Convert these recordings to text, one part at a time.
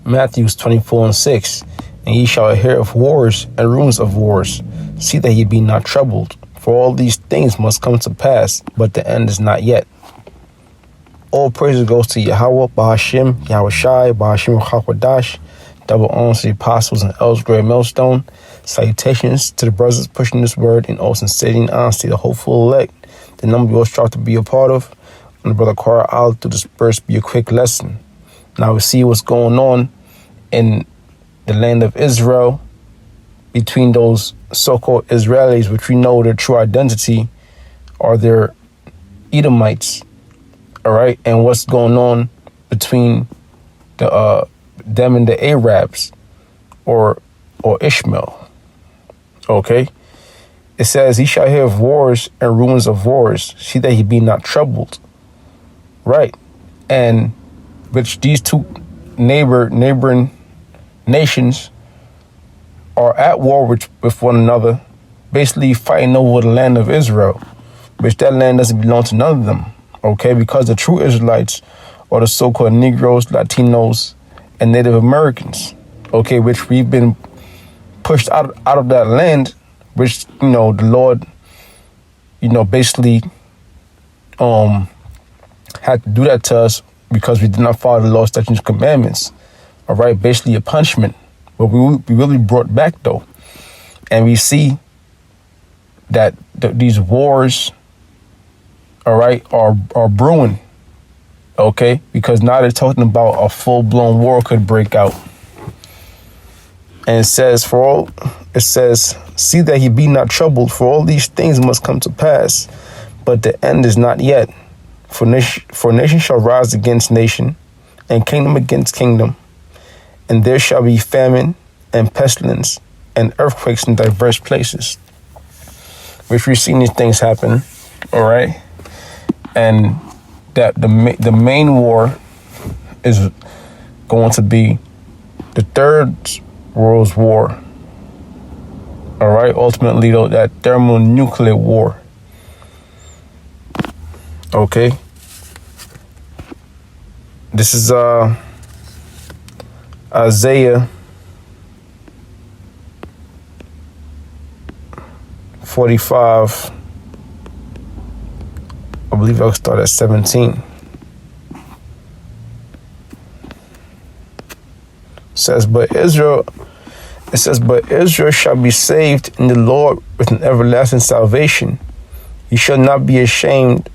Matthew 24:6. And ye shall hear of wars and rumors of wars. See that ye be not troubled, for all these things must come to pass, but the end is not yet. All praises goes to Yahweh, Bahashim, Yahweh Shai, Bahashim Chakwadash. Double honors to the apostles and elders, great millstone. Salutations to the brothers pushing this word in all sincerity and honesty, the hopeful elect. The number we all strive to be a part of. And the brother Kara Al to disperse be a quick lesson. Now we see what's going on in the land of Israel between those so-called Israelis, which we know their true identity are their Edomites. All right, and what's going on between them and the Arabs or Ishmael. Okay, it says, "He shall hear of wars and rumors of wars. See that he be not troubled." Right, and which these two neighboring nations are at war with one another, basically fighting over the land of Israel, which that land doesn't belong to none of them. Okay, because the true Israelites are the so-called Negroes, Latinos, and Native Americans. Okay, which we've been pushed out of that land, which, the Lord, basically had to do that to us because we did not follow the law, statutes, and commandments. All right, basically a punishment. But we will be brought back though, and we see that these wars, all right, are brewing. Okay, because now they're talking about a full-blown war could break out. And it says, see that he be not troubled, for all these things must come to pass, but the end is not yet. For nation shall rise against nation, and kingdom against kingdom, and there shall be famine and pestilence and earthquakes in diverse places. Which we've seen these things happen, all right? And that the main war is going to be the Third World War. All right, ultimately though, that thermonuclear war. Okay. This is Isaiah 45. I believe I'll start at 17. It says, but Israel shall be saved in the Lord with an everlasting salvation. He shall not be ashamed,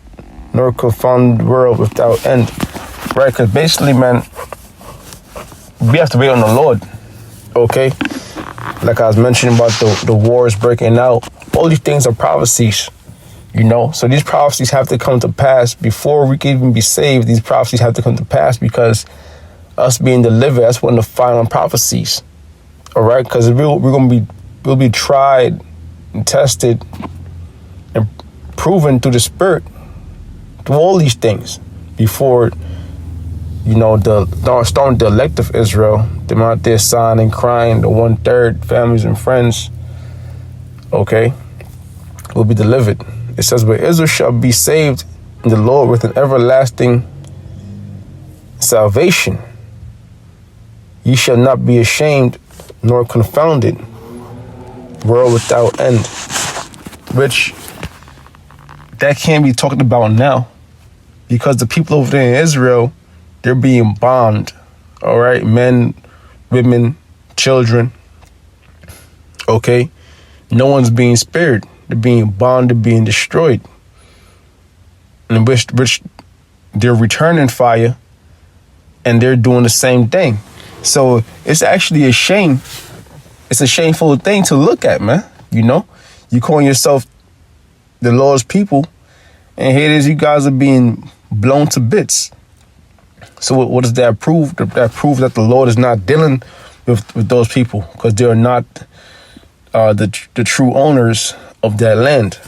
nor confound the world without end. Right, because basically, man, we have to wait on the Lord. Okay? Like I was mentioning about the wars breaking out. All these things are prophecies. So these prophecies have to come to pass before we can even be saved. These prophecies have to come to pass because us being delivered, that's one of the final prophecies. All right, because we'll be tried and tested and proven through the Spirit through all these things before the elect of Israel, them out there sighing and crying, the 1/3 families and friends, okay, will be delivered. It says, but Israel shall be saved in the Lord with an everlasting salvation. Ye shall not be ashamed nor confounded, world without end. Which, that can't be talked about now, because the people over there in Israel, they're being bombed. All right, men, women, children. Okay, no one's being spared. They're being bombed, they're being destroyed. And which they're returning fire, and they're doing the same thing. So it's actually a shame. It's a shameful thing to look at, man. You calling yourself the Lord's people, and here it is, you guys are being blown to bits. So what does that prove? That proves that the Lord is not dealing with those people, because they are not the true owners of that land.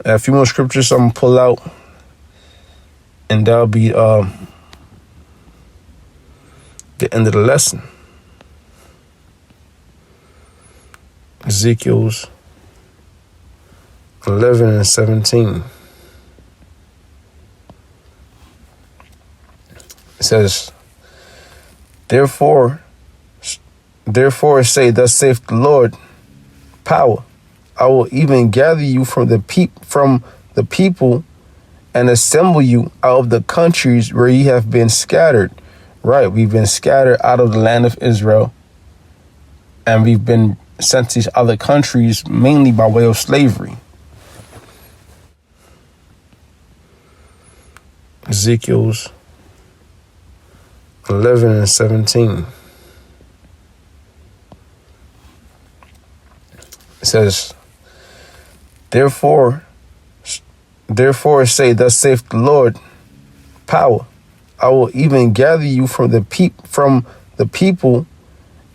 A few more scriptures I'm gonna pull out, and that'll be the end of the lesson. Ezekiel's 11 and 17. It It says, Therefore say, thus saith the Lord, power. I will even gather you from the people and assemble you out of the countries where ye have been scattered. Right, we've been scattered out of the land of Israel, and we've been sent to these other countries mainly by way of slavery. Ezekiel's 11 and 17. It says, Therefore say, thus saith the Lord, power. I will even gather you from the people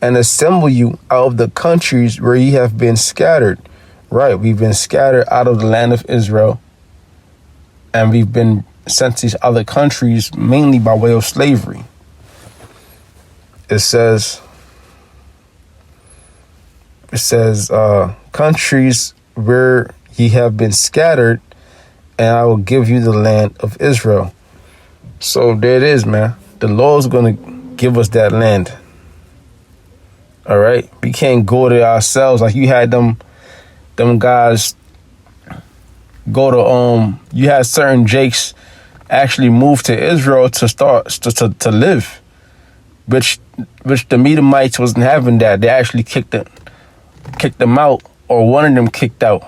and assemble you out of the countries where ye have been scattered. Right, we've been scattered out of the land of Israel, and we've been sent to these other countries mainly by way of slavery. It says, countries where ye have been scattered, and I will give you the land of Israel. So there it is, man. The Lord's going to give us that land. All right? We can't go there ourselves. Like you had them guys go to, you had certain Jakes actually move to Israel to live, which the Medomites wasn't having that. They actually kicked them out, or one of them kicked out.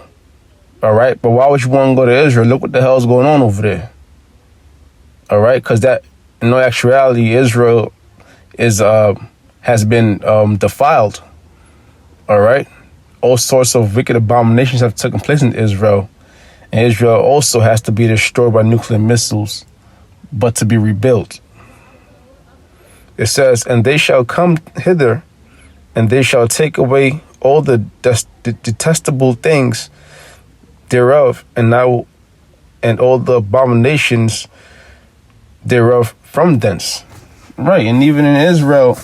All right? But why would you want to go to Israel? Look what the hell's going on over there. All right, because that, in no actuality, Israel has been defiled. All right, all sorts of wicked abominations have taken place in Israel, and Israel also has to be destroyed by nuclear missiles, but to be rebuilt. It says, and they shall come hither, and they shall take away all the detestable things thereof, and all the abominations thereof from thence. Right, and even in Israel,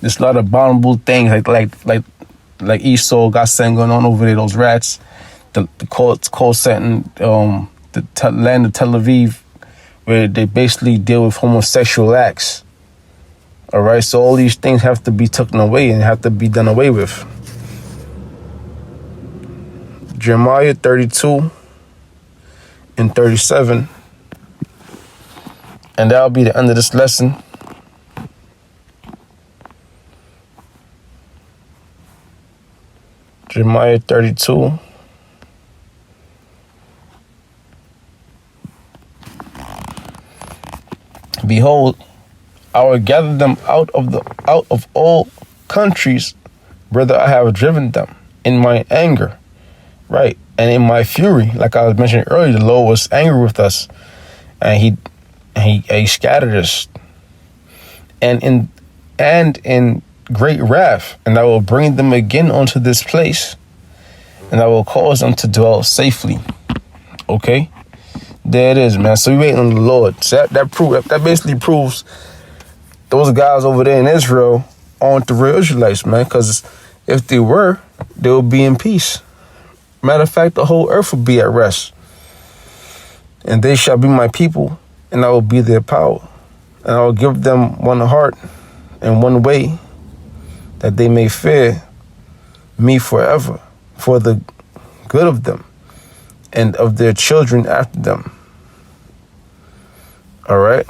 there's a lot of abominable things like Esau got something going on over there. Those rats, the cold setting, the land of Tel Aviv, where they basically deal with homosexual acts. All right, so all these things have to be taken away and have to be done away with. Jeremiah 32 and 37. And that'll be the end of this lesson. Jeremiah 32. Behold, I will gather them out of all countries, whither I have driven them in my anger, right, and in my fury. Like I was mentioning earlier, the Lord was angry with us, and He scattered us, and in great wrath, and I will bring them again onto this place, and I will cause them to dwell safely. Okay, there it is, man. So we waiting on the Lord. So that basically proves those guys over there in Israel aren't the real Israelites, man. Because if they were, they would be in peace. Matter of fact, the whole earth would be at rest, and they shall be my people, and I will be their power, and I will give them one heart and one way, that they may fear me forever, for the good of them and of their children after them. All right,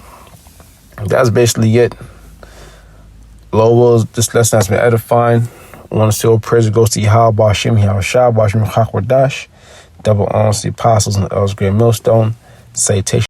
that's basically it. Lord, this lesson has been edifying. I want to say all praise goes to Yahweh, Hashem, Yahushua, Hashem, Chakwadash, double honors the apostles and the elders, great millstone, citation.